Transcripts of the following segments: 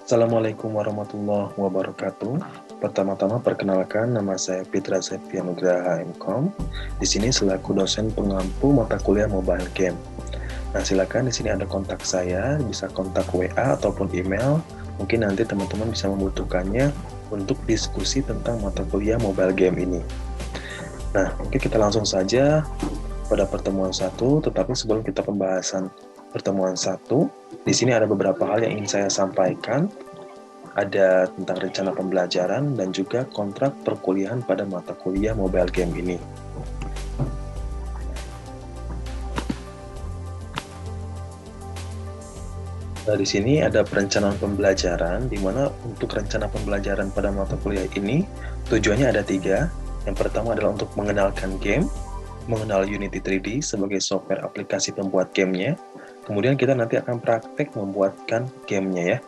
Assalamualaikum warahmatullahi wabarakatuh. Pertama-tama perkenalkan, nama saya Fitra Septianugraha MKom. Di sini selaku dosen pengampu mata kuliah mobile game. Nah, silakan di sini ada kontak saya, bisa kontak WA ataupun email. Mungkin nanti teman-teman bisa membutuhkannya untuk diskusi tentang mata kuliah mobile game ini. Nah, oke, kita langsung saja pada pertemuan 1, tetapi sebelum kita pembahasan pertemuan 1, di sini ada beberapa hal yang ingin saya sampaikan. Ada tentang rencana pembelajaran dan juga kontrak perkuliahan pada mata kuliah mobile game ini. Nah, di sini ada perencanaan pembelajaran, di mana untuk rencana pembelajaran pada mata kuliah ini, tujuannya ada 3. Yang pertama adalah untuk mengenalkan game, mengenal Unity 3D sebagai software aplikasi pembuat gamenya. Kemudian kita nanti akan praktek membuatkan gamenya ya.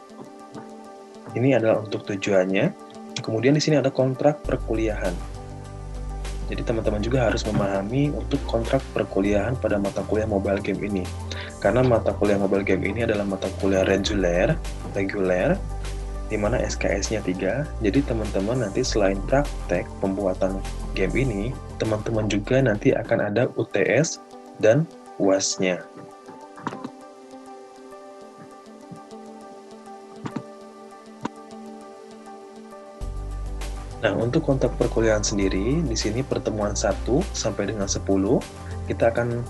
Ini adalah untuk tujuannya. Kemudian di sini ada kontrak perkuliahan. Jadi teman-teman juga harus memahami untuk kontrak perkuliahan pada mata kuliah mobile game ini. Karena mata kuliah mobile game ini adalah mata kuliah reguler, di mana SKS-nya 3. Jadi teman-teman nanti selain praktek pembuatan game ini, teman-teman juga nanti akan ada UTS dan UAS-nya. Nah, untuk kontrak perkuliahan sendiri, di sini pertemuan 1 sampai dengan 10, kita akan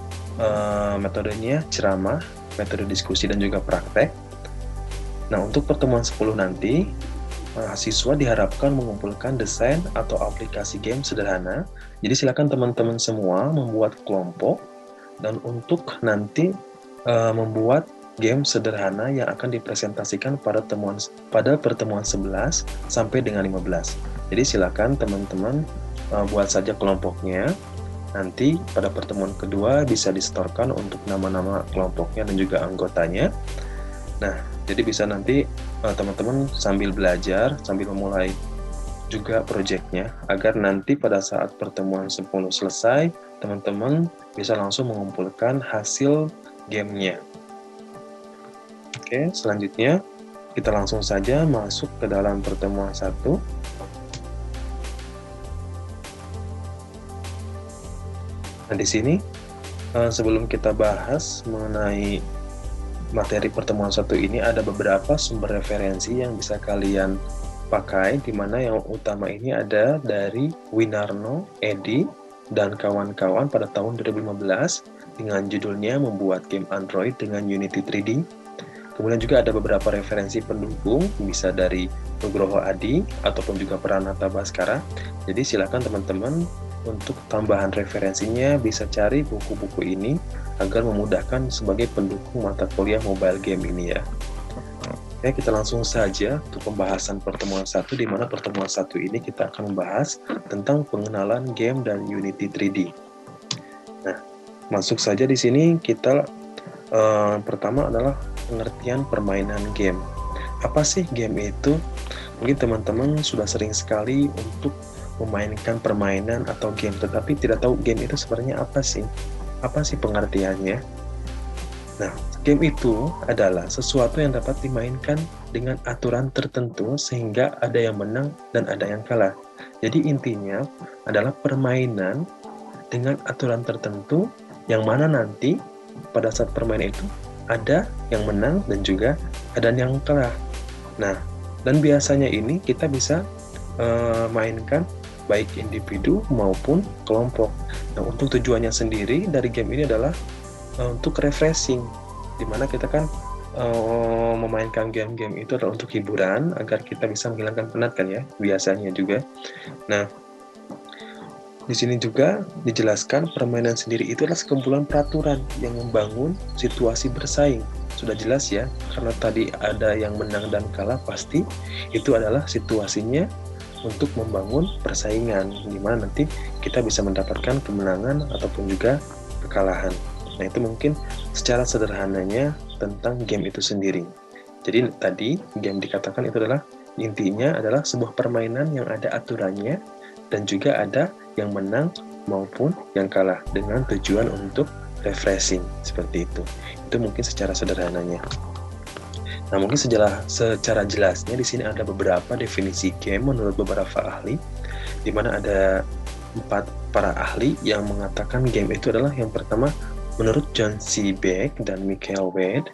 metodenya ceramah, metode diskusi, dan juga praktek. Nah, untuk pertemuan 10 nanti, mahasiswa diharapkan mengumpulkan desain atau aplikasi game sederhana. Jadi silakan teman-teman semua membuat kelompok, dan untuk nanti membuat game sederhana yang akan dipresentasikan pada pertemuan 11 sampai dengan 15. Jadi silakan teman-teman buat saja kelompoknya. Nanti pada pertemuan kedua bisa disetorkan untuk nama-nama kelompoknya dan juga anggotanya. Nah, jadi bisa nanti teman-teman sambil belajar, sambil memulai juga proyeknya, agar nanti pada saat pertemuan 10 selesai, teman-teman bisa langsung mengumpulkan hasil gamenya. Oke, selanjutnya kita langsung saja masuk ke dalam pertemuan 1. Nah, di sini sebelum kita bahas mengenai materi pertemuan 1 ini, ada beberapa sumber referensi yang bisa kalian pakai, di mana yang utama ini ada dari Winarno, Edi, dan kawan-kawan pada tahun 2015 dengan judulnya Membuat Game Android dengan Unity 3D. Kemudian juga ada beberapa referensi pendukung, bisa dari Nugroho Adi ataupun juga Pranata Baskara. Jadi silakan teman-teman untuk tambahan referensinya bisa cari buku-buku ini agar memudahkan sebagai pendukung mata kuliah mobile game ini ya. Oke, kita langsung saja untuk pembahasan pertemuan 1, di mana pertemuan 1 ini kita akan membahas tentang pengenalan game dan Unity 3D. Nah, masuk saja di sini kita pertama adalah pengertian permainan game. Apa sih game itu? Mungkin teman-teman sudah sering sekali untuk memainkan permainan atau game, tetapi tidak tahu game itu sebenarnya apa sih? Apa sih pengertiannya? Nah, game itu adalah sesuatu yang dapat dimainkan dengan aturan tertentu sehingga ada yang menang dan ada yang kalah. Jadi intinya adalah permainan dengan aturan tertentu yang mana nanti pada saat permainan itu ada yang menang dan juga ada yang kalah. Nah, dan biasanya ini kita bisa mainkan baik individu maupun kelompok. Nah, untuk tujuannya sendiri dari game ini adalah untuk refreshing, dimana kita kan memainkan game-game itu adalah untuk hiburan agar kita bisa menghilangkan penat kan ya, biasanya juga. Nah, di sini juga dijelaskan permainan sendiri itu adalah sekumpulan peraturan yang membangun situasi bersaing. Sudah jelas ya, karena tadi ada yang menang dan kalah, pasti itu adalah situasinya untuk membangun persaingan, di mana nanti kita bisa mendapatkan kemenangan ataupun juga kekalahan. Nah, itu mungkin secara sederhananya tentang game itu sendiri. Jadi tadi game dikatakan itu adalah intinya adalah sebuah permainan yang ada aturannya dan juga ada yang menang maupun yang kalah dengan tujuan untuk refreshing, seperti itu. Itu mungkin secara sederhananya. Nah, mungkin secara jelasnya di sini ada beberapa definisi game menurut beberapa ahli, di mana ada 4 para ahli yang mengatakan game itu adalah yang pertama, menurut John C. Beck dan Michael Wade,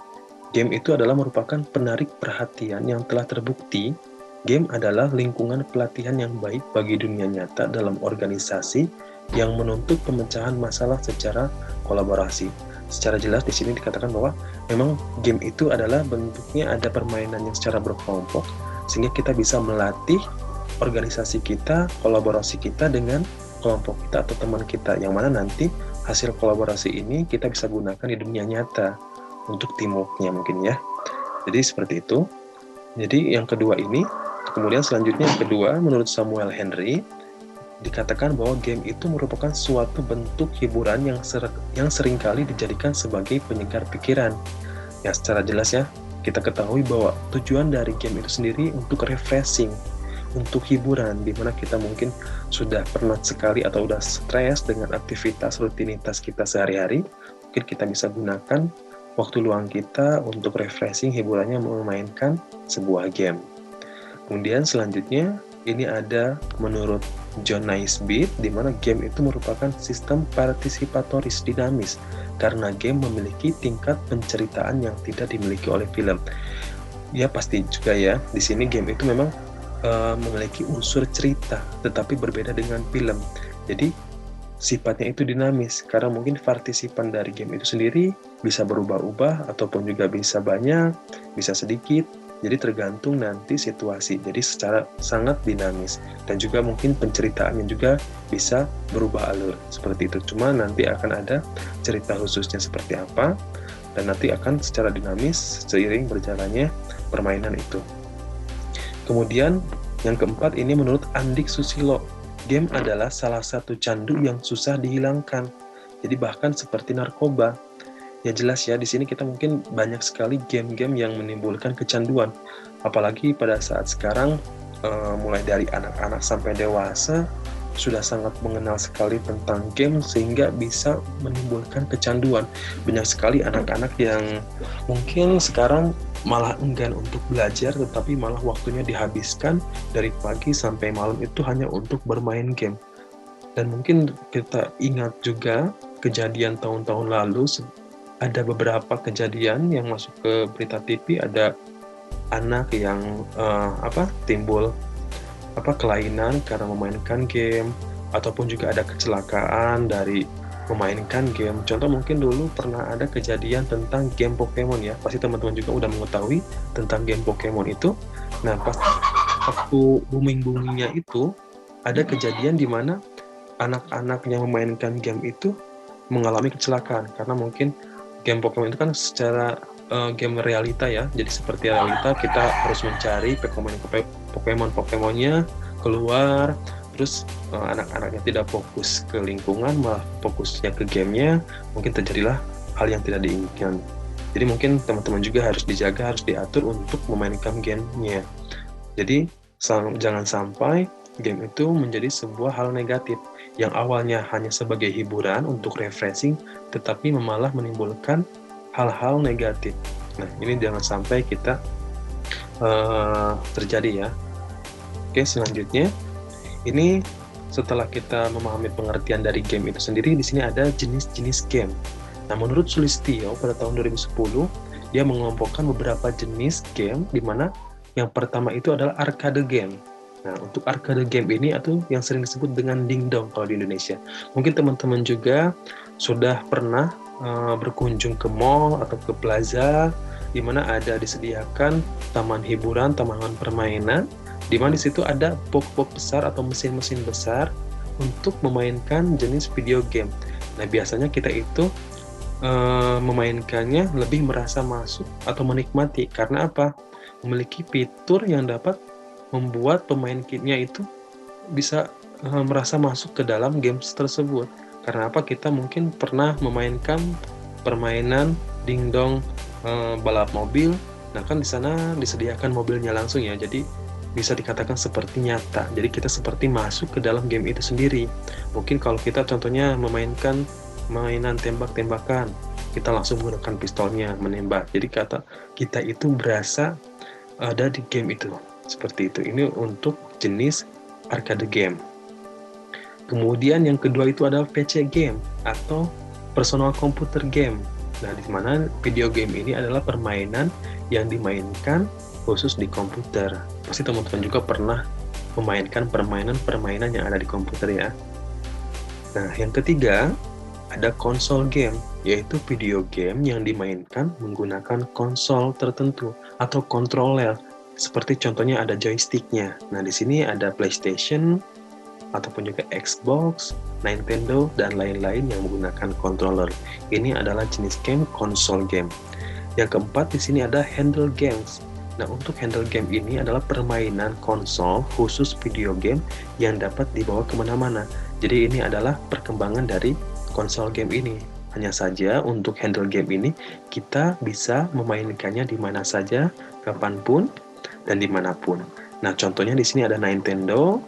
game itu adalah merupakan penarik perhatian yang telah terbukti. Game adalah lingkungan pelatihan yang baik bagi dunia nyata dalam organisasi yang menuntut pemecahan masalah secara kolaborasi. Secara jelas di sini dikatakan bahwa memang game itu adalah bentuknya ada permainan yang secara berkelompok, sehingga kita bisa melatih organisasi kita, kolaborasi kita dengan kelompok kita atau teman kita, yang mana nanti hasil kolaborasi ini kita bisa gunakan di dunia nyata untuk teamworknya mungkin ya. Jadi seperti itu. Jadi yang kedua ini, kemudian selanjutnya yang kedua, menurut Samuel Henry, dikatakan bahwa game itu merupakan suatu bentuk hiburan yang seringkali dijadikan sebagai penyegar pikiran. Ya, secara jelas ya, kita ketahui bahwa tujuan dari game itu sendiri untuk refreshing, untuk hiburan, di mana kita mungkin sudah penat sekali atau sudah stres dengan aktivitas rutinitas kita sehari-hari, mungkin kita bisa gunakan waktu luang kita untuk refreshing, hiburannya memainkan sebuah game. Kemudian selanjutnya, ini ada menurut John Naisbitt, di mana game itu merupakan sistem partisipatoris dinamis karena game memiliki tingkat penceritaan yang tidak dimiliki oleh film. Ya pasti juga ya, di sini game itu memang memiliki unsur cerita, tetapi berbeda dengan film. Jadi sifatnya itu dinamis karena mungkin partisipan dari game itu sendiri bisa berubah-ubah ataupun juga bisa banyak, bisa sedikit. Jadi tergantung nanti situasi, jadi secara sangat dinamis. Dan juga mungkin penceritaannya juga bisa berubah alur, seperti itu. Cuma nanti akan ada cerita khususnya seperti apa, dan nanti akan secara dinamis seiring berjalannya permainan itu. Kemudian yang keempat ini menurut Andik Susilo, game adalah salah satu candu yang susah dihilangkan. Jadi bahkan seperti narkoba. Ya jelas ya, di sini kita mungkin banyak sekali game-game yang menimbulkan kecanduan. Apalagi pada saat sekarang, mulai dari anak-anak sampai dewasa, sudah sangat mengenal sekali tentang game sehingga bisa menimbulkan kecanduan. Banyak sekali anak-anak yang mungkin sekarang malah enggan untuk belajar, tetapi malah waktunya dihabiskan dari pagi sampai malam itu hanya untuk bermain game. Dan mungkin kita ingat juga kejadian tahun-tahun lalu, ada beberapa kejadian yang masuk ke berita TV, ada anak yang timbul kelainan karena memainkan game, ataupun juga ada kecelakaan dari memainkan game. Contoh mungkin dulu pernah ada kejadian tentang game Pokemon ya, pasti teman-teman juga udah mengetahui tentang game Pokemon itu. Nah, pas waktu booming-boomingnya itu, ada kejadian di mana anak-anak yang memainkan game itu mengalami kecelakaan, karena mungkin game Pokemon itu kan secara game realita ya, jadi seperti realita kita harus mencari Pokemon-Pokemonnya keluar, terus anak-anaknya tidak fokus ke lingkungan, malah fokusnya ke gamenya, mungkin terjadilah hal yang tidak diinginkan. Jadi mungkin teman-teman juga harus dijaga, harus diatur untuk memainkan gamenya. Jadi jangan sampai game itu menjadi sebuah hal negatif yang awalnya hanya sebagai hiburan untuk refreshing, tetapi malah menimbulkan hal-hal negatif. Nah, ini jangan sampai kita terjadi ya. Oke, selanjutnya ini setelah kita memahami pengertian dari game itu sendiri, di sini ada jenis-jenis game. Nah, menurut Sulistyo pada tahun 2010, dia mengelompokkan beberapa jenis game, di mana yang pertama itu adalah arcade game. Nah, untuk arcade game ini atau yang sering disebut dengan dingdong kalau di Indonesia. Mungkin teman-teman juga sudah pernah berkunjung ke mall atau ke plaza, di mana ada disediakan taman hiburan, taman permainan, di mana di situ ada box-box besar atau mesin-mesin besar untuk memainkan jenis video game. Nah, biasanya kita itu memainkannya lebih merasa masuk atau menikmati. Karena apa? Memiliki fitur yang dapat membuat pemain gamenya itu bisa merasa masuk ke dalam games tersebut. Karena apa? Kita mungkin pernah memainkan permainan dingdong balap mobil. Nah, kan di sana disediakan mobilnya langsung ya. Jadi bisa dikatakan seperti nyata. Jadi kita seperti masuk ke dalam game itu sendiri. Mungkin kalau kita contohnya memainkan mainan tembak-tembakan, kita langsung menggunakan pistolnya menembak. Jadi kita itu berasa ada di game itu. Seperti itu. Ini untuk jenis arcade game. Kemudian yang kedua itu adalah PC game atau personal computer game. Nah, di mana video game ini adalah permainan yang dimainkan khusus di komputer. Pasti teman-teman juga pernah memainkan permainan-permainan yang ada di komputer ya. Nah, yang ketiga ada konsol game, yaitu video game yang dimainkan menggunakan konsol tertentu atau controller. Seperti contohnya ada joysticknya. Nah, di sini ada PlayStation, ataupun juga Xbox, Nintendo, dan lain-lain yang menggunakan controller. Ini adalah jenis game konsol game. Yang keempat di sini ada handle games. Nah, untuk handle game ini adalah permainan konsol khusus video game yang dapat dibawa kemana-mana. Jadi ini adalah perkembangan dari konsol game ini. Hanya saja untuk handle game ini kita bisa memainkannya di mana saja, kapanpun, dan dimanapun. Nah, contohnya di sini ada Nintendo,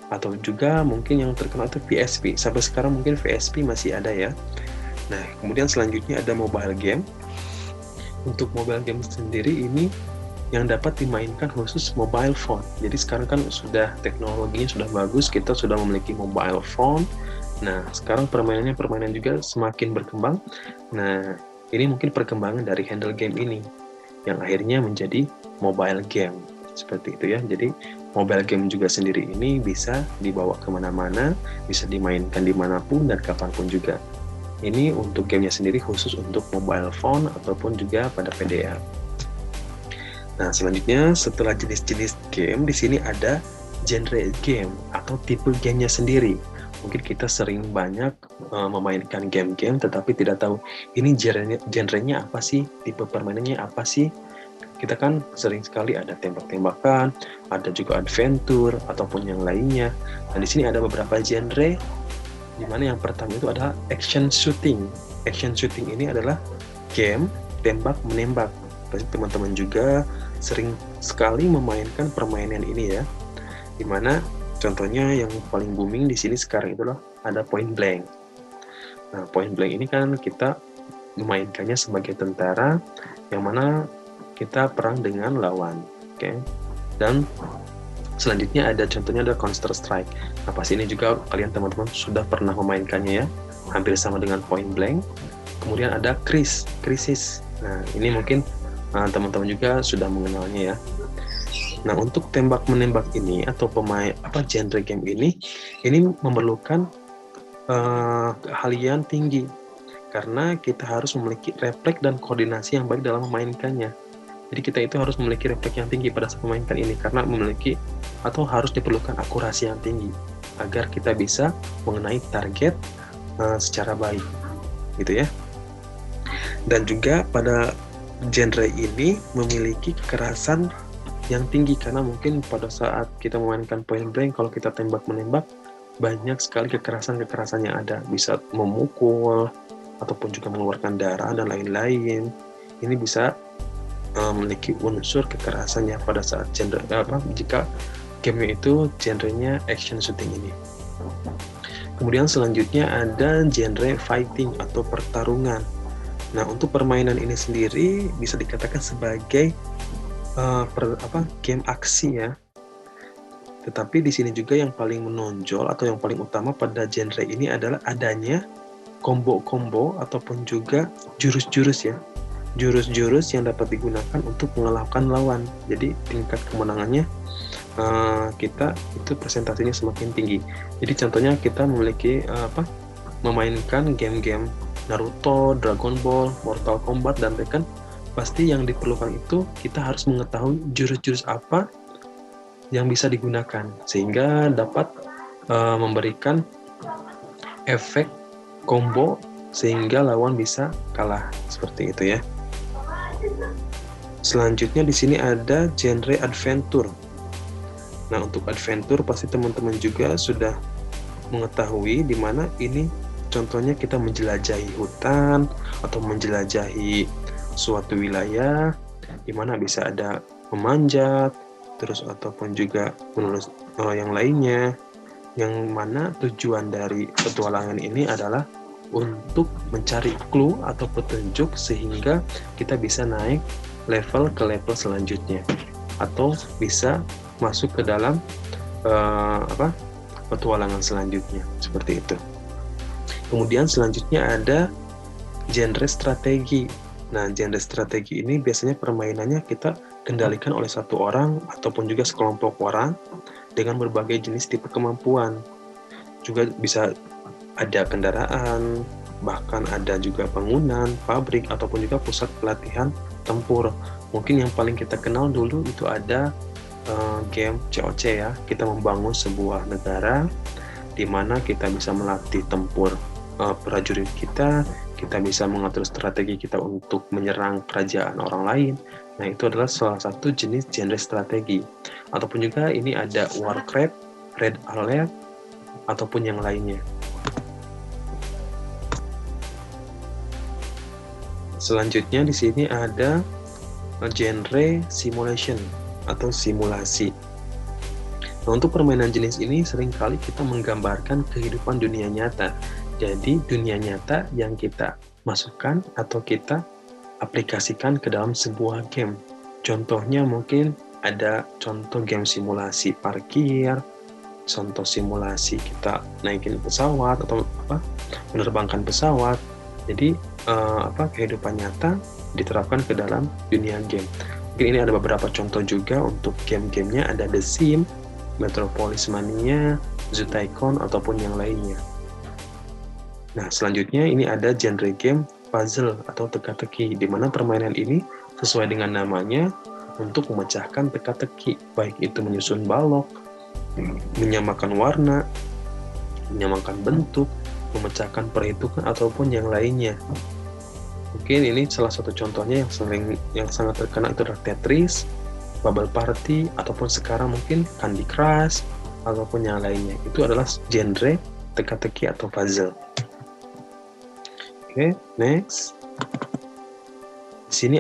atau juga mungkin yang terkenal itu PSP. Sampai sekarang mungkin PSP masih ada ya. Nah, kemudian selanjutnya ada mobile game. Untuk mobile game sendiri ini yang dapat dimainkan khusus mobile phone. Jadi sekarang kan sudah teknologinya sudah bagus, kita sudah memiliki mobile phone. Nah, sekarang permainan juga semakin berkembang. Nah, ini mungkin perkembangan dari handle game ini yang akhirnya menjadi mobile game. Seperti itu ya. Jadi mobile game juga sendiri ini bisa dibawa kemana-mana, bisa dimainkan dimanapun dan kapanpun juga. Ini untuk gamenya sendiri khusus untuk mobile phone ataupun juga pada PDA. Nah, selanjutnya setelah jenis-jenis game, di sini ada genre game atau tipe gamenya sendiri. Mungkin kita sering banyak memainkan game-game tetapi tidak tahu ini genrenya apa sih, tipe permainannya apa sih. Kita kan sering sekali ada tembak-tembakan, ada juga adventure ataupun yang lainnya. Nah, di sini ada beberapa genre, di mana yang pertama itu adalah action shooting. Action shooting ini adalah game tembak-menembak. Pasti teman-teman juga sering sekali memainkan permainan ini ya. Di mana contohnya yang paling booming di sini sekarang itulah ada Point Blank. Nah, Point Blank ini kan kita memainkannya sebagai tentara, yang mana kita perang dengan lawan, oke? Dan selanjutnya ada contohnya ada Counter Strike. Nah, pasti ini juga kalian teman-teman sudah pernah memainkannya ya, hampir sama dengan Point Blank. Kemudian ada Crysis. Nah, ini mungkin teman-teman juga sudah mengenalnya ya. Nah, untuk tembak-menembak ini atau genre game ini memerlukan keahlian tinggi karena kita harus memiliki refleks dan koordinasi yang baik dalam memainkannya. Jadi kita itu harus memiliki refleks yang tinggi pada saat memainkan ini karena memiliki atau harus diperlukan akurasi yang tinggi agar kita bisa mengenai target secara baik, gitu ya. Dan juga pada genre ini memiliki kekerasan yang tinggi karena mungkin pada saat kita memainkan Point Blank, kalau kita tembak-menembak banyak sekali kekerasan-kekerasan yang ada, bisa memukul ataupun juga mengeluarkan darah dan lain-lain. Ini bisa memiliki unsur kekerasannya pada saat jika game itu genrenya action shooting ini. Kemudian selanjutnya ada genre fighting atau pertarungan. Nah, untuk permainan ini sendiri bisa dikatakan sebagai game aksi ya. Tetapi di sini juga yang paling menonjol atau yang paling utama pada genre ini adalah adanya combo-combo ataupun juga jurus-jurus ya. Jurus-jurus yang dapat digunakan untuk mengalahkan lawan. Jadi tingkat kemenangannya kita itu presentasinya semakin tinggi. Jadi contohnya kita memiliki memainkan game-game Naruto, Dragon Ball, Mortal Kombat, dan Tekken. Pasti yang diperlukan itu kita harus mengetahui jurus-jurus apa yang bisa digunakan sehingga dapat memberikan efek combo sehingga lawan bisa kalah, seperti itu ya. Selanjutnya di sini ada genre adventure. Nah, untuk adventure pasti teman-teman juga sudah mengetahui di mana ini contohnya kita menjelajahi hutan atau menjelajahi suatu wilayah di mana bisa ada memanjat terus ataupun juga menulis yang lainnya, yang mana tujuan dari petualangan ini adalah untuk mencari clue atau petunjuk sehingga kita bisa naik level ke level selanjutnya atau bisa masuk ke dalam petualangan selanjutnya, seperti itu. Kemudian selanjutnya ada genre strategi. Nah, genre strategi ini biasanya permainannya kita kendalikan oleh satu orang ataupun juga sekelompok orang dengan berbagai jenis tipe kemampuan. Juga bisa ada kendaraan, bahkan ada juga bangunan, pabrik, ataupun juga pusat pelatihan tempur. Mungkin yang paling kita kenal dulu itu ada game COC ya. Kita membangun sebuah negara di mana kita bisa melatih tempur prajurit kita bisa mengatur strategi kita untuk menyerang kerajaan orang lain. Nah, itu adalah salah satu jenis genre strategi. Ataupun juga ini ada Warcraft, Red Alert, ataupun yang lainnya. Selanjutnya di sini ada genre simulation atau simulasi. Nah, untuk permainan jenis ini seringkali kita menggambarkan kehidupan dunia nyata. Jadi dunia nyata yang kita masukkan atau kita aplikasikan ke dalam sebuah game. Contohnya mungkin ada contoh game simulasi parkir, contoh simulasi kita naikin pesawat atau menerbangkan pesawat. Jadi kehidupan nyata diterapkan ke dalam dunia game. Mungkin ini ada beberapa contoh juga untuk game-gamenya, ada The Sims, Metropolis Mania, Zoo Tycoon, ataupun yang lainnya. Nah, selanjutnya ini ada genre game puzzle atau teka-teki, di mana permainan ini sesuai dengan namanya untuk memecahkan teka-teki, baik itu menyusun balok, menyamakan warna, menyamakan bentuk, memecahkan perhitungan, ataupun yang lainnya. Mungkin ini salah satu contohnya yang sangat terkenal itu adalah Tetris, Bubble Party, ataupun sekarang mungkin Candy Crush, ataupun yang lainnya. Itu adalah genre teka-teki atau puzzle. Oke, next. Di sini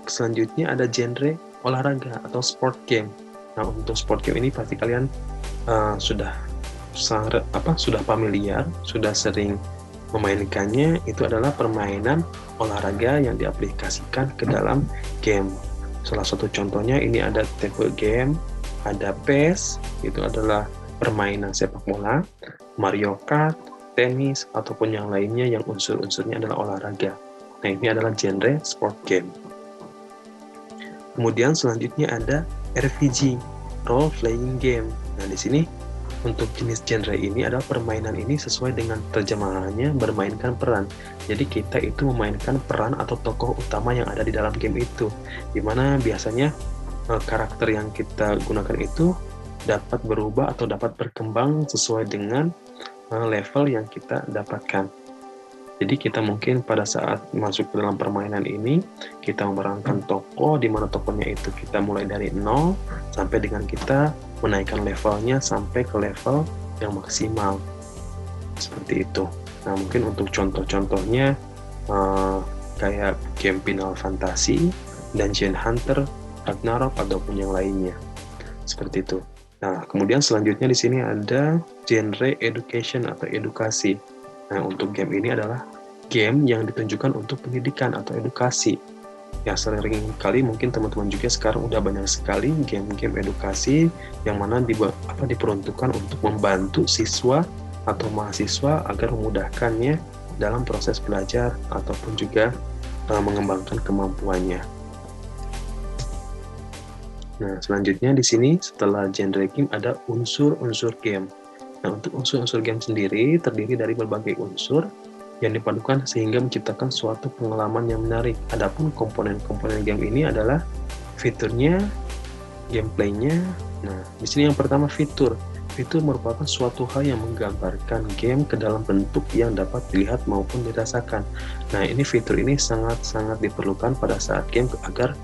selanjutnya ada genre olahraga atau sport game. Nah, untuk sport game ini pasti kalian sudah familiar, sudah sering memainkannya. Itu adalah permainan olahraga yang diaplikasikan ke dalam game. Salah satu contohnya ini ada table game, ada PES, itu adalah permainan sepak bola, Mario Kart, tenis, ataupun yang lainnya yang unsur-unsurnya adalah olahraga. Nah, ini adalah genre sport game. Kemudian selanjutnya ada RPG, role playing game. Nah, di sini untuk jenis genre ini adalah permainan ini sesuai dengan terjemahannya bermainkan peran. Jadi kita itu memainkan peran atau tokoh utama yang ada di dalam game itu, dimana biasanya karakter yang kita gunakan itu dapat berubah atau dapat berkembang sesuai dengan level yang kita dapatkan. Jadi kita mungkin pada saat masuk ke dalam permainan ini, kita memerankan tokoh, di mana tokohnya itu kita mulai dari 0 sampai dengan kita menaikkan levelnya sampai ke level yang maksimal. Seperti itu. Nah, mungkin untuk contoh-contohnya kayak game Final Fantasy, Dungeon Hunter, Ragnarok, ataupun yang lainnya. Seperti itu. Nah, kemudian selanjutnya di sini ada genre education atau edukasi. Nah, untuk game ini adalah game yang ditunjukkan untuk pendidikan atau edukasi. Yang sering kali mungkin teman-teman juga sekarang udah banyak sekali game-game edukasi yang mana diperuntukkan untuk membantu siswa atau mahasiswa agar memudahkannya dalam proses belajar ataupun juga mengembangkan kemampuannya. Nah, selanjutnya di sini setelah genre game ada unsur-unsur game. Nah, untuk unsur-unsur game sendiri terdiri dari berbagai unsur yang dipadukan sehingga menciptakan suatu pengalaman yang menarik. Adapun komponen-komponen game ini adalah fiturnya, gameplaynya. Nah, di sini yang pertama fitur. Fitur merupakan suatu hal yang menggambarkan game ke dalam bentuk yang dapat dilihat maupun dirasakan. Nah, ini fitur ini sangat-sangat diperlukan pada saat game agar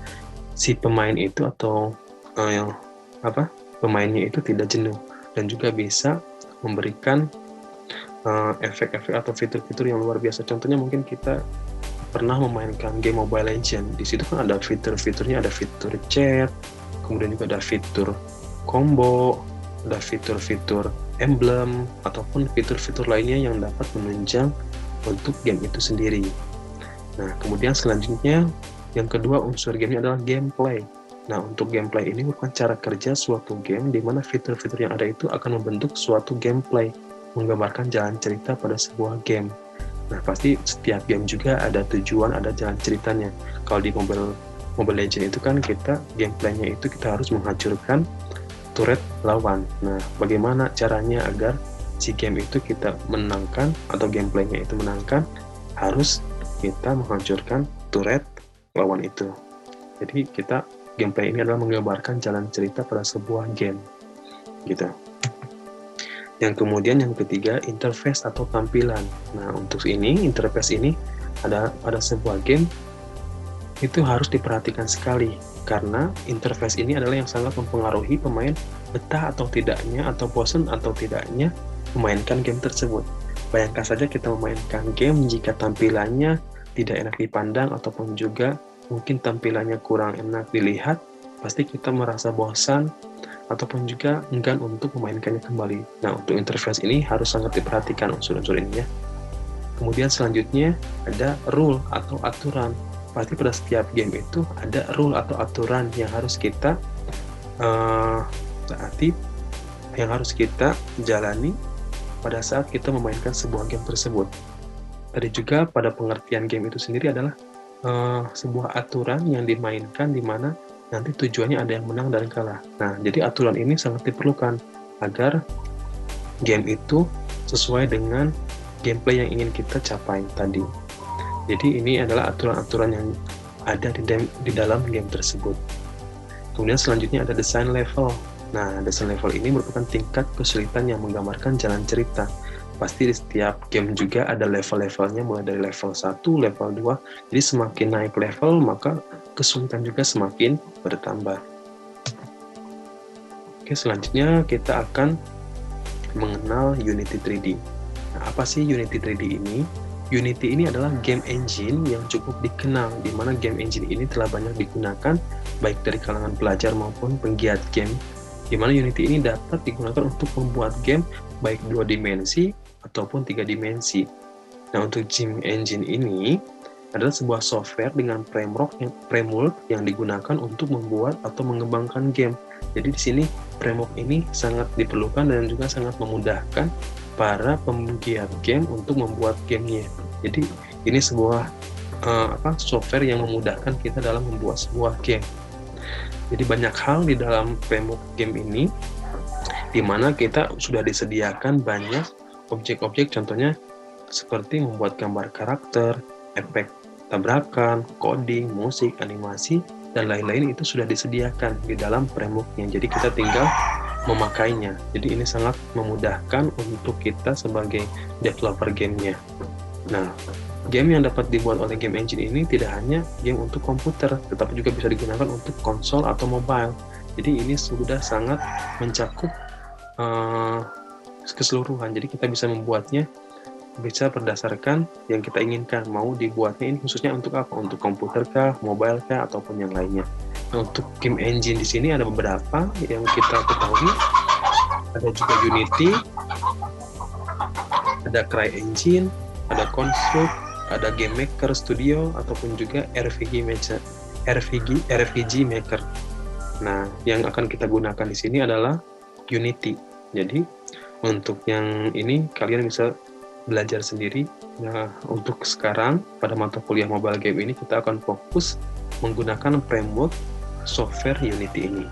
si pemain itu atau pemainnya itu tidak jenuh dan juga bisa memberikan efek-efek atau fitur-fitur yang luar biasa. Contohnya mungkin kita pernah memainkan game Mobile Legends. Di situ kan ada fitur-fiturnya, ada fitur chat, kemudian juga ada fitur combo, ada fitur-fitur emblem ataupun fitur-fitur lainnya yang dapat menunjang untuk game itu sendiri. Nah, kemudian selanjutnya yang kedua unsur gamenya adalah gameplay. Nah, untuk gameplay ini merupakan cara kerja suatu game di mana fitur-fitur yang ada itu akan membentuk suatu gameplay, menggambarkan jalan cerita pada sebuah game. Nah, pasti setiap game juga ada tujuan, ada jalan ceritanya. Kalau di Mobile Legends itu kan kita gameplaynya itu kita harus menghancurkan turret lawan. Nah, bagaimana caranya agar si game itu kita menangkan atau gameplaynya itu menangkan? Harus kita menghancurkan turret lawan itu. Jadi gameplay ini adalah menggambarkan jalan cerita pada sebuah game, gitu. Yang kemudian yang ketiga, interface atau tampilan. Nah, untuk ini, interface ini pada sebuah game itu harus diperhatikan sekali, karena interface ini adalah yang sangat mempengaruhi pemain betah atau tidaknya, atau bosan atau tidaknya memainkan game tersebut. Bayangkan saja kita memainkan game jika tampilannya tidak enak dipandang, ataupun juga mungkin tampilannya kurang enak dilihat, pasti kita merasa bosan, ataupun juga enggan untuk memainkannya kembali. Nah, untuk interface ini harus sangat diperhatikan unsur-unsur ini ya. Kemudian selanjutnya ada rule atau aturan. Pasti pada setiap game itu ada rule atau aturan yang harus kita taati, yang harus kita jalani pada saat kita memainkan sebuah game tersebut. Tadi juga pada pengertian game itu sendiri adalah sebuah aturan yang dimainkan di mana nanti tujuannya ada yang menang dan kalah. Nah, jadi aturan ini sangat diperlukan agar game itu sesuai dengan gameplay yang ingin kita capai tadi. Jadi ini adalah aturan-aturan yang ada di dalam game tersebut. Kemudian selanjutnya ada design level. Nah, design level ini merupakan tingkat kesulitan yang menggambarkan jalan cerita. Pasti di setiap game juga ada level-levelnya, mulai dari level 1, level 2. Jadi semakin naik level, maka kesulitan juga semakin bertambah. Oke, selanjutnya kita akan mengenal Unity 3D. Nah, apa sih Unity 3D ini? Unity ini adalah game engine yang cukup dikenal, di mana game engine ini telah banyak digunakan baik dari kalangan pelajar maupun penggiat game, di mana Unity ini dapat digunakan untuk membuat game baik 2 dimensi ataupun 3 dimensi. Nah, untuk game engine ini adalah sebuah software dengan framework yang digunakan untuk membuat atau mengembangkan game. Jadi di sini framework ini sangat diperlukan dan juga sangat memudahkan para penggiat game untuk membuat gamenya. Jadi ini sebuah software yang memudahkan kita dalam membuat sebuah game. Jadi banyak hal di dalam framework game ini di mana kita sudah disediakan banyak objek-objek, contohnya seperti membuat gambar karakter, efek tabrakan, coding, musik, animasi, dan lain-lain itu sudah disediakan di dalam framework-nya. Jadi kita tinggal memakainya. Jadi ini sangat memudahkan untuk kita sebagai developer gamenya. Nah, game yang dapat dibuat oleh game engine ini tidak hanya game untuk komputer, tetapi juga bisa digunakan untuk konsol atau mobile. Jadi ini sudah sangat mencakup keseluruhan. Jadi kita bisa membuatnya bisa berdasarkan yang kita inginkan, mau dibuatnya ini khususnya untuk apa? Untuk komputer kah, mobile kah, ataupun yang lainnya. Nah, untuk game engine di sini ada beberapa yang kita ketahui. Ada juga Unity, ada CryEngine, ada Construct, ada Game Maker Studio, ataupun juga RPG Maker. Nah, yang akan kita gunakan di sini adalah Unity. Jadi, untuk yang ini kalian bisa belajar sendiri. Nah, untuk sekarang pada mata kuliah mobile game ini kita akan fokus menggunakan framework software Unity ini.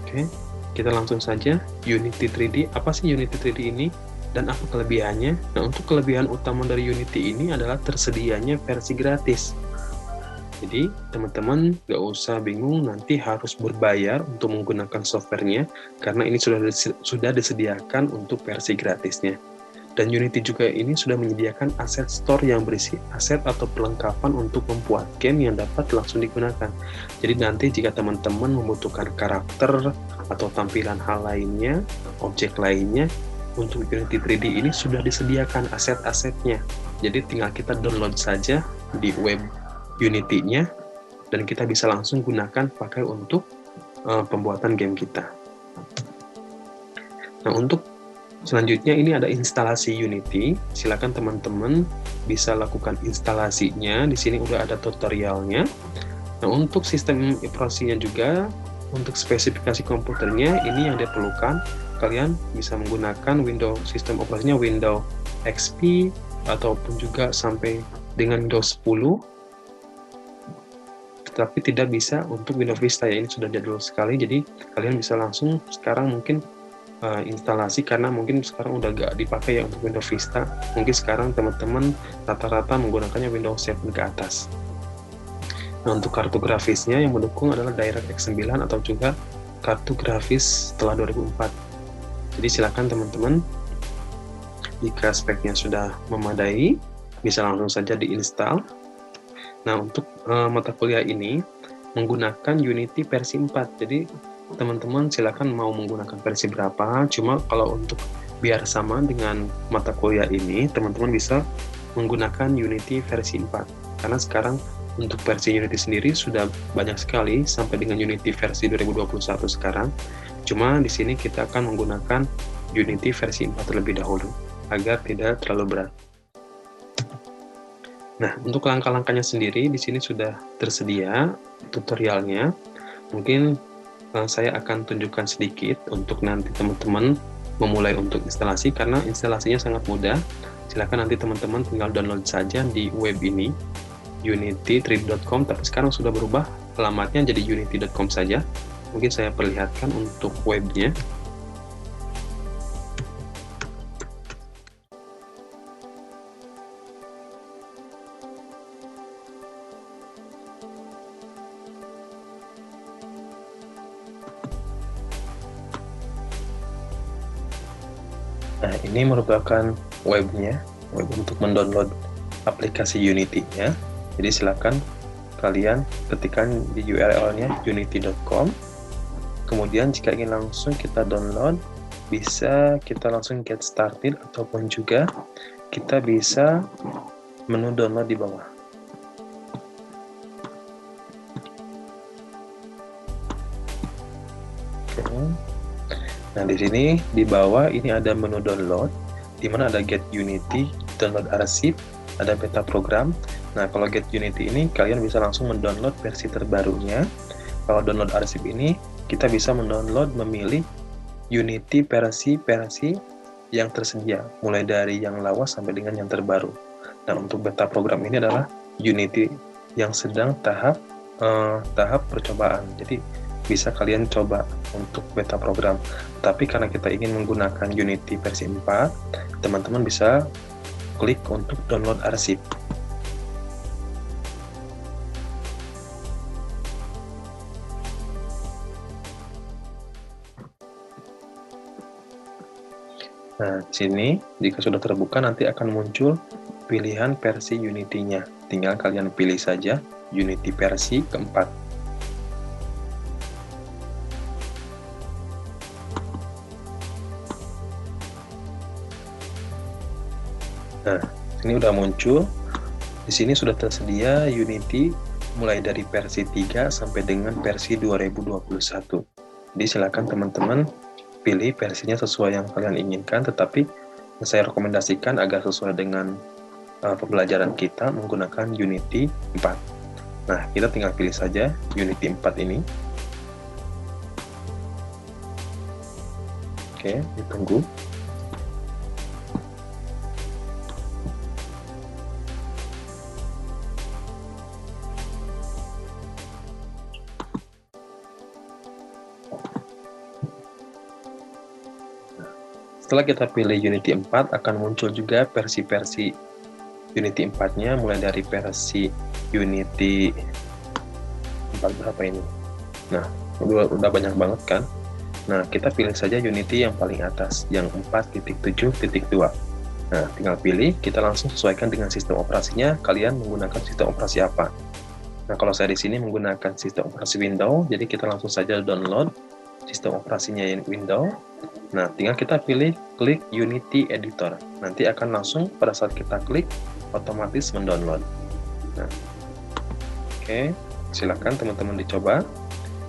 Oke, kita langsung saja. Unity 3D, apa sih Unity 3D ini dan apa kelebihannya? Nah, untuk kelebihan utama dari Unity ini adalah tersedianya versi gratis. Jadi teman-teman gak usah bingung nanti harus berbayar untuk menggunakan softwarenya, karena ini sudah disediakan untuk versi gratisnya. Dan Unity juga ini sudah menyediakan aset store yang berisi aset atau perlengkapan untuk membuat game yang dapat langsung digunakan. Jadi nanti jika teman-teman membutuhkan karakter atau tampilan hal lainnya, objek lainnya, untuk Unity 3D ini sudah disediakan aset-asetnya. Jadi tinggal kita download saja di web Unity-nya, dan kita bisa langsung gunakan pakai untuk pembuatan game kita. Nah, untuk Selanjutnya ini ada instalasi Unity. Silakan teman-teman bisa lakukan instalasinya. Di sini udah ada tutorialnya. Nah, untuk sistem operasinya juga, untuk spesifikasi komputernya ini yang diperlukan. Kalian bisa menggunakan Windows, sistem operasinya Windows XP ataupun juga sampai dengan Windows 10. Tetapi tidak bisa untuk Windows Vista ya, ini sudah jadul sekali. Jadi kalian bisa langsung sekarang mungkin instalasi, karena mungkin sekarang udah gak dipakai ya untuk Windows Vista. Mungkin sekarang teman-teman rata-rata menggunakannya Windows 7 ke atas. Nah, untuk kartu grafisnya yang mendukung adalah DirectX 9 atau juga kartu grafis setelah 2004. Jadi silakan teman-teman, jika speknya sudah memadai, bisa langsung saja diinstal. Nah, untuk mata kuliah ini menggunakan Unity versi 4. Jadi teman-teman silakan mau menggunakan versi berapa, cuma kalau untuk biar sama dengan mata kuliah ini, teman-teman bisa menggunakan Unity versi 4, karena sekarang untuk versi Unity sendiri sudah banyak sekali sampai dengan Unity versi 2021 sekarang. Cuma di sini kita akan menggunakan Unity versi 4 terlebih dahulu agar tidak terlalu berat. Nah, untuk langkah-langkahnya sendiri di sini sudah tersedia tutorialnya. Mungkin saya akan tunjukkan sedikit untuk nanti teman-teman memulai untuk instalasi, karena instalasinya sangat mudah. Silahkan nanti teman-teman tinggal download saja di web ini, unity3d.com, tapi sekarang sudah berubah alamatnya jadi unity.com saja. Mungkin saya perlihatkan untuk webnya. Nah, ini merupakan webnya, web untuk mendownload aplikasi Unity-nya. Jadi silakan kalian ketikkan di URL-nya unity.com. Kemudian jika ingin langsung kita download, bisa kita langsung get started, ataupun juga kita bisa menu download di bawah. Nah, di sini di bawah ini ada menu download, di mana ada Get Unity, download arsip, ada beta program. Nah, kalau Get Unity ini kalian bisa langsung mendownload versi terbarunya. Kalau download arsip ini kita bisa mendownload, memilih Unity versi yang tersedia, mulai dari yang lawas sampai dengan yang terbaru. Nah, untuk beta program ini adalah Unity yang sedang tahap percobaan. Jadi bisa kalian coba untuk beta program. Tapi karena kita ingin menggunakan Unity versi 4, teman-teman bisa klik untuk download arsip. Nah, di sini jika sudah terbuka nanti akan muncul pilihan versi Unity-nya. Tinggal kalian pilih saja Unity versi keempat. Nah, ini udah muncul. Di sini sudah tersedia Unity mulai dari versi 3 sampai dengan versi 2021. Jadi silakan teman-teman pilih versinya sesuai yang kalian inginkan, tetapi saya rekomendasikan agar sesuai dengan pembelajaran kita menggunakan Unity 4. Nah, kita tinggal pilih saja Unity 4 ini. Oke, ditunggu. Setelah kita pilih Unity 4, akan muncul juga versi-versi Unity 4-nya, mulai dari versi Unity 4 berapa ini. Nah, udah banyak banget kan. Nah, kita pilih saja Unity yang paling atas, yang 4.7.2. Nah, tinggal pilih, kita langsung sesuaikan dengan sistem operasinya, kalian menggunakan sistem operasi apa. Nah, kalau saya di sini menggunakan sistem operasi Windows, jadi kita langsung saja download sistem operasinya yang Windows. Nah, tinggal kita pilih klik Unity Editor. Nanti akan langsung pada saat kita klik otomatis mendownload. Nah, oke, silakan teman-teman dicoba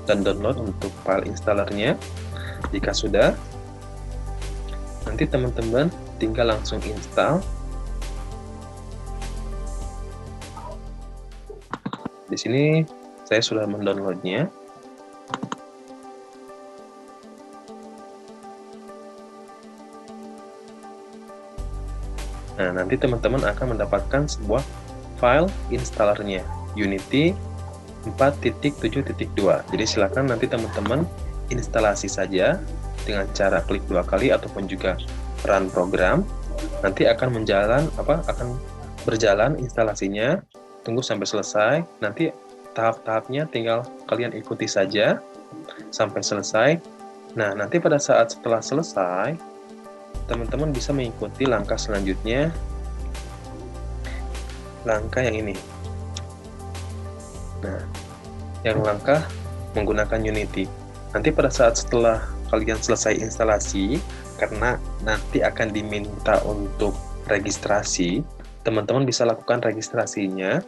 dan download untuk file installernya. Jika sudah, Nanti teman-teman tinggal langsung install. Di sini saya sudah mendownloadnya. Nah, nanti teman-teman akan mendapatkan sebuah file installernya, Unity 4.7.2. Jadi silakan nanti teman-teman instalasi saja dengan cara klik 2 kali ataupun juga run program. Nanti akan berjalan instalasinya. Tunggu sampai selesai. Nanti tahap-tahapnya tinggal kalian ikuti saja sampai selesai. Nah, nanti pada saat setelah selesai, teman-teman bisa mengikuti langkah selanjutnya, langkah yang ini. Nah, yang langkah menggunakan Unity. Nanti pada saat setelah kalian selesai instalasi, karena nanti akan diminta untuk registrasi, teman-teman bisa lakukan registrasinya.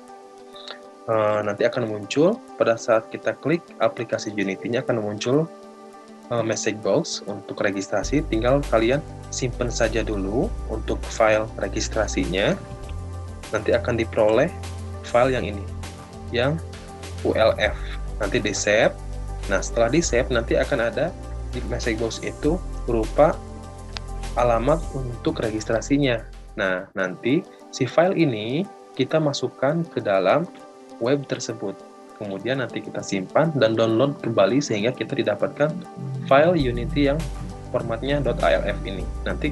Nanti akan muncul pada saat kita klik aplikasi Unity-nya akan muncul message box untuk registrasi. Tinggal kalian simpan saja dulu untuk file registrasinya. Nanti akan diperoleh file yang ini, yang ULF. Nanti di save. Nah, setelah di save nanti akan ada di message box itu berupa alamat untuk registrasinya. Nah, nanti si file ini kita masukkan ke dalam web tersebut. Kemudian nanti kita simpan dan download kembali sehingga kita didapatkan file Unity yang formatnya .ilf ini. Nanti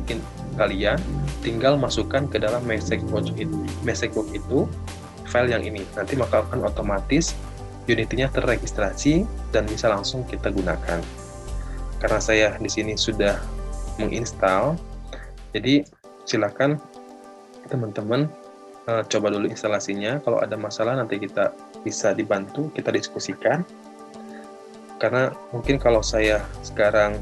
kalian tinggal masukkan ke dalam message box itu file yang ini. Nanti maka akan otomatis Unity-nya terregistrasi dan bisa langsung kita gunakan. Karena saya di sini sudah menginstal, jadi silakan teman-teman coba dulu instalasinya. Kalau ada masalah nanti kita bisa dibantu, kita diskusikan. Karena mungkin kalau saya sekarang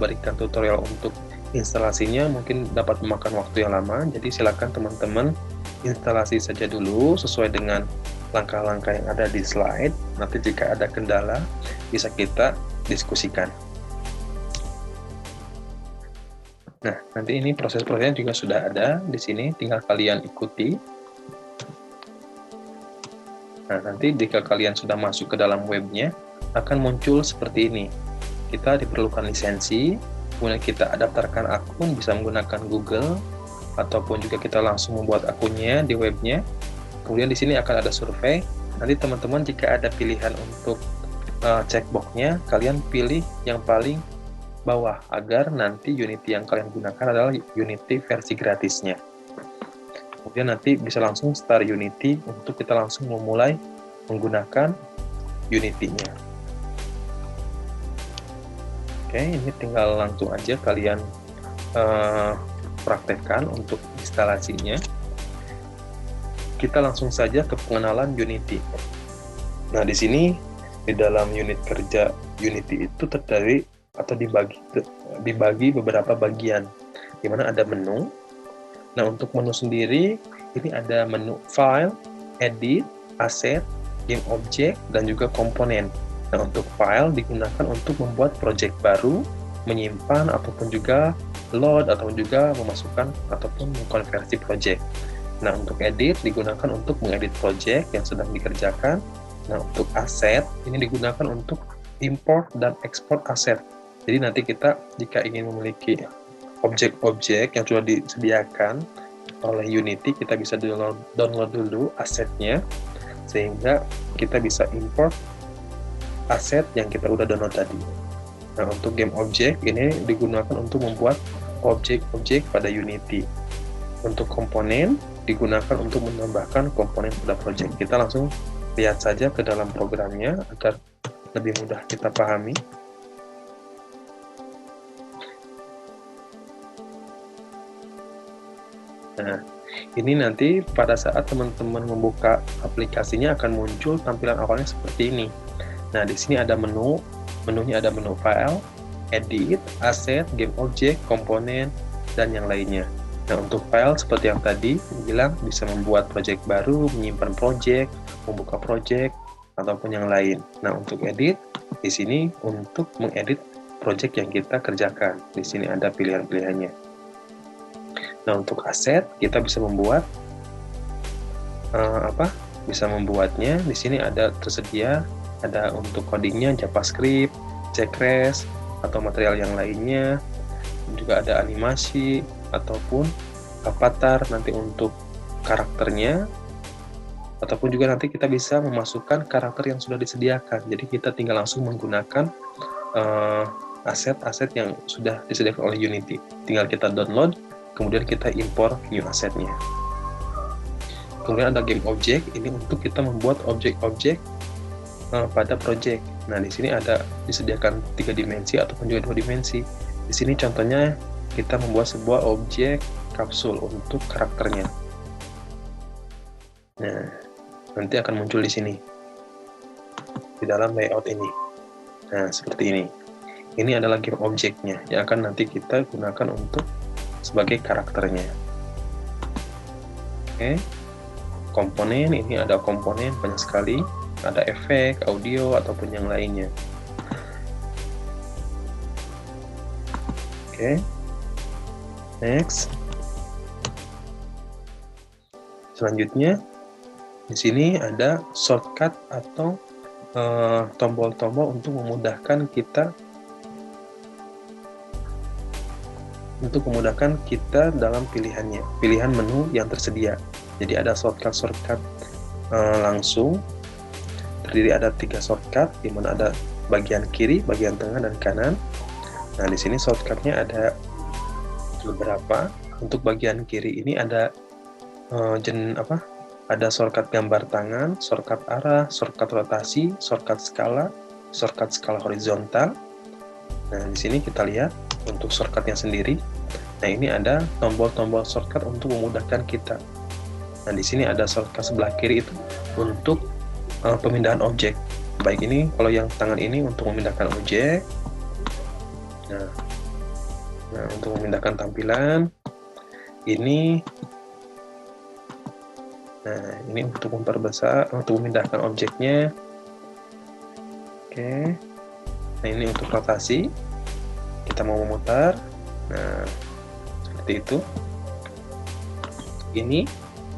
berikan tutorial untuk instalasinya mungkin dapat memakan waktu yang lama. Jadi silakan teman-teman instalasi saja dulu sesuai dengan langkah-langkah yang ada di slide. Nanti jika ada kendala bisa kita diskusikan. Nah, nanti ini proses-prosesnya juga sudah ada di sini, tinggal kalian ikuti. Nah, nanti jika kalian sudah masuk ke dalam webnya, akan muncul seperti ini. Kita diperlukan lisensi, kemudian kita daftarkan akun, bisa menggunakan Google, ataupun juga kita langsung membuat akunnya di webnya. Kemudian di sini akan ada survei. Nanti teman-teman jika ada pilihan untuk checkbox-nya, kalian pilih yang paling bawah, agar nanti Unity yang kalian gunakan adalah Unity versi gratisnya. Kemudian nanti bisa langsung start Unity untuk kita langsung memulai menggunakan Unity-nya. Oke, ini tinggal langsung aja kalian praktekkan untuk instalasinya. Kita langsung saja ke pengenalan Unity. Nah, di sini di dalam unit kerja Unity itu terdiri atau dibagi beberapa bagian, di mana ada menu. Nah, untuk menu sendiri, ini ada menu file, edit, asset, game object, dan juga komponen. Nah, untuk file digunakan untuk membuat project baru, menyimpan, ataupun juga load, ataupun juga memasukkan, ataupun mengkonversi project. Nah, untuk edit digunakan untuk mengedit project yang sedang dikerjakan. Nah, untuk asset, ini digunakan untuk import dan export aset. Jadi nanti kita jika ingin memiliki objek-objek yang sudah disediakan oleh Unity, kita bisa download dulu asetnya, sehingga kita bisa import aset yang kita udah download tadi. Nah, untuk game object ini digunakan untuk membuat objek-objek pada Unity. Untuk komponen digunakan untuk menambahkan komponen pada project. Kita langsung lihat saja ke dalam programnya agar lebih mudah kita pahami. Nah, ini nanti pada saat teman-teman membuka aplikasinya akan muncul tampilan awalnya seperti ini. Nah, di sini ada menunya ada menu file, edit, asset, game object, komponen, dan yang lainnya. Nah, untuk file seperti yang tadi bilang bisa membuat project baru, menyimpan project, membuka project, ataupun yang lain. Nah, untuk edit di sini untuk mengedit project yang kita kerjakan. Di sini ada pilihan-pilihannya. Nah, untuk aset kita bisa membuat bisa membuatnya. Di sini ada tersedia, ada untuk codingnya JavaScript, Jackrace, atau material yang lainnya. Juga ada animasi ataupun avatar nanti untuk karakternya, ataupun juga nanti kita bisa memasukkan karakter yang sudah disediakan. Jadi kita tinggal langsung menggunakan aset-aset yang sudah disediakan oleh Unity. Tinggal kita download, kemudian kita impor new asetnya. Kemudian ada game object, ini untuk kita membuat objek-objek pada project. Nah, di sini ada disediakan 3 dimensi ataupun juga 2 dimensi. Di sini contohnya kita membuat sebuah objek kapsul untuk karakternya. Nah, nanti akan muncul di sini di dalam layout ini. Nah, seperti ini. Ini adalah game objeknya yang akan nanti kita gunakan untuk sebagai karakternya. Oke. Komponen, ini ada komponen banyak sekali, ada efek, audio, ataupun yang lainnya. Oke. Next. Selanjutnya, di sini ada shortcut atau tombol-tombol untuk memudahkan kita dalam pilihan menu yang tersedia. Jadi ada shortcut langsung, terdiri ada 3 shortcut, di mana ada bagian kiri, bagian tengah, dan kanan. Nah, di sini shortcutnya ada beberapa. Untuk bagian kiri ini ada ada shortcut gambar tangan, shortcut arah, shortcut rotasi, shortcut skala horizontal. Nah, di sini kita lihat untuk shortcutnya sendiri. Nah, ini ada tombol-tombol shortcut untuk memudahkan kita. Nah, di sini ada shortcut sebelah kiri itu untuk pemindahan objek. Baik, ini kalau yang tangan ini untuk memindahkan objek. Nah, untuk memindahkan tampilan. Ini untuk memperbesar, untuk memindahkan objeknya. Oke. Nah, ini untuk rotasi. Kita mau memutar. Nah, seperti itu. Ini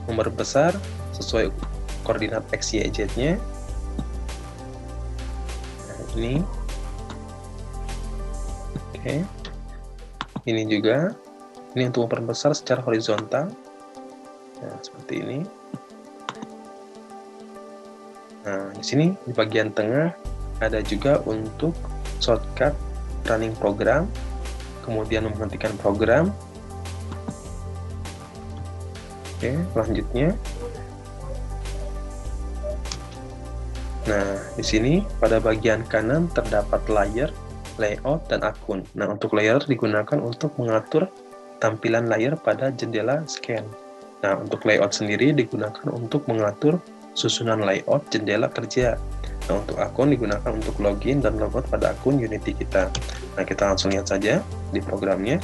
memperbesar sesuai koordinat X, Y, Z-nya. Nah, ini. Oke. Ini juga. Ini untuk memperbesar secara horizontal. Nah, seperti ini. Nah, di sini di bagian tengah ada juga untuk shortcut running program, kemudian menghentikan program. Oke, selanjutnya. Nah, di sini pada bagian kanan terdapat layer, layout, dan akun. Nah, untuk layer digunakan untuk mengatur tampilan layar pada jendela scan. Nah, untuk layout sendiri digunakan untuk mengatur susunan layout jendela kerja. Nah, untuk akun digunakan untuk login dan logout pada akun Unity kita. Nah, kita langsung lihat saja di programnya.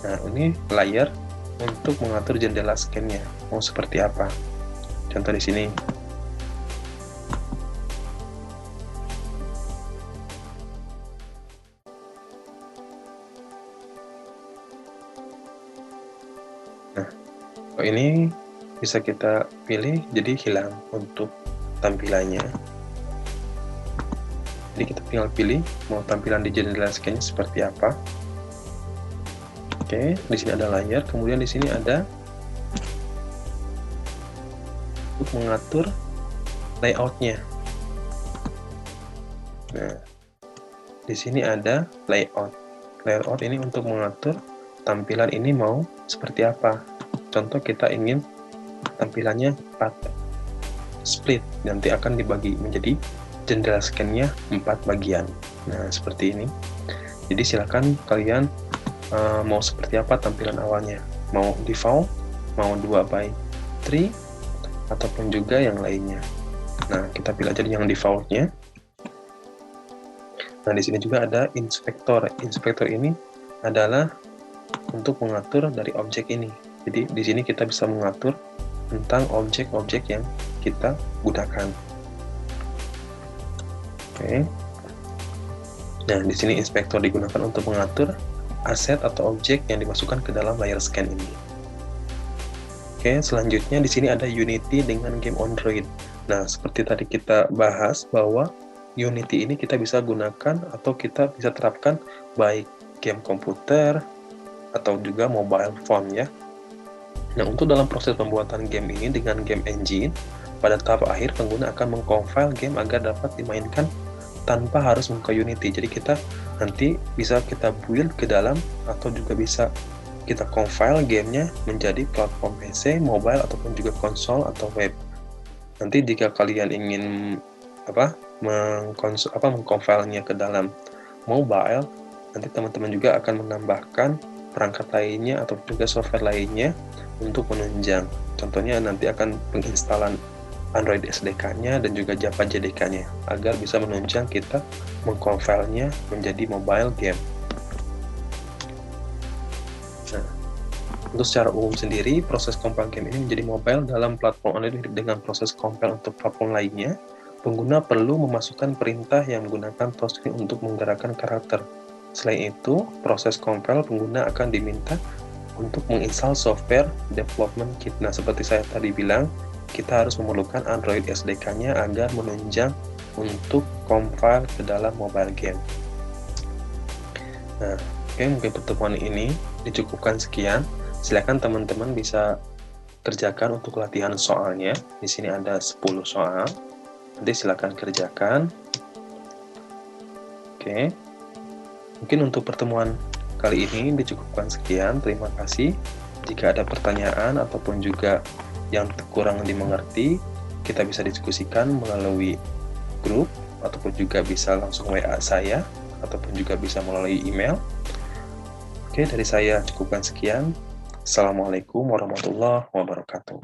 Nah, ini layar untuk mengatur jendela scan-nya. Mau seperti apa? Contoh di sini. Nah, kalau ini bisa kita pilih jadi hilang untuk tampilannya. Jadi kita tinggal pilih mau tampilan di jendela scan-nya seperti apa. Oke, di sini ada layar, kemudian di sini ada untuk mengatur layout-nya. Nah, di sini ada layout. Layout ini untuk mengatur tampilan ini mau seperti apa. Contoh kita ingin tampilannya 4 split, nanti akan dibagi menjadi jendela scan-nya 4 bagian. Nah, seperti ini. Jadi silakan kalian mau seperti apa tampilan awalnya, mau default, mau 2x3, ataupun juga yang lainnya. Nah, kita pilih aja yang defaultnya. Nah, di sini juga ada inspektor. Inspektor ini adalah untuk mengatur dari objek ini. Jadi di sini kita bisa mengatur tentang objek-objek yang kita gunakan. Oke. Nah, di sini inspektor digunakan untuk mengatur aset atau objek yang dimasukkan ke dalam layer scan ini. Oke, selanjutnya di sini ada Unity dengan game Android. Nah, seperti tadi kita bahas bahwa Unity ini kita bisa gunakan atau kita bisa terapkan baik game komputer atau juga mobile phone ya. Nah, untuk dalam proses pembuatan game ini dengan game engine, pada tahap akhir pengguna akan mengcompile game agar dapat dimainkan tanpa harus membuka Unity. Jadi kita nanti bisa kita build ke dalam atau juga bisa kita compile gamenya menjadi platform PC, mobile ataupun juga konsol atau web. Nanti jika kalian ingin mengcompile-nya ke dalam mobile, nanti teman-teman juga akan menambahkan perangkat lainnya atau juga software lainnya untuk menunjang. Contohnya nanti akan penginstalan Android SDK-nya dan juga Java JDK-nya agar bisa menunjang kita mengcompile-nya menjadi mobile game. Nah, untuk secara umum sendiri, proses compile game ini menjadi mobile dalam platform Android dengan proses compile untuk platform lainnya. Pengguna perlu memasukkan perintah yang menggunakan touchscreen untuk menggerakkan karakter. Selain itu, proses compile pengguna akan diminta untuk menginstal software development kit. Nah, seperti saya tadi bilang, kita harus memerlukan Android SDK-nya agar menunjang untuk compile ke dalam mobile game. Nah, oke, mungkin pertemuan ini dicukupkan sekian. Silakan teman-teman bisa kerjakan untuk latihan soalnya. Di sini ada 10 soal. Nanti silakan kerjakan. Oke. Mungkin untuk pertemuan kali ini dicukupkan sekian. Terima kasih. Jika ada pertanyaan ataupun juga yang kurang dimengerti, kita bisa diskusikan melalui grup ataupun juga bisa langsung WA saya ataupun juga bisa melalui email. Oke, dari saya cukupkan sekian. Assalamualaikum warahmatullahi wabarakatuh.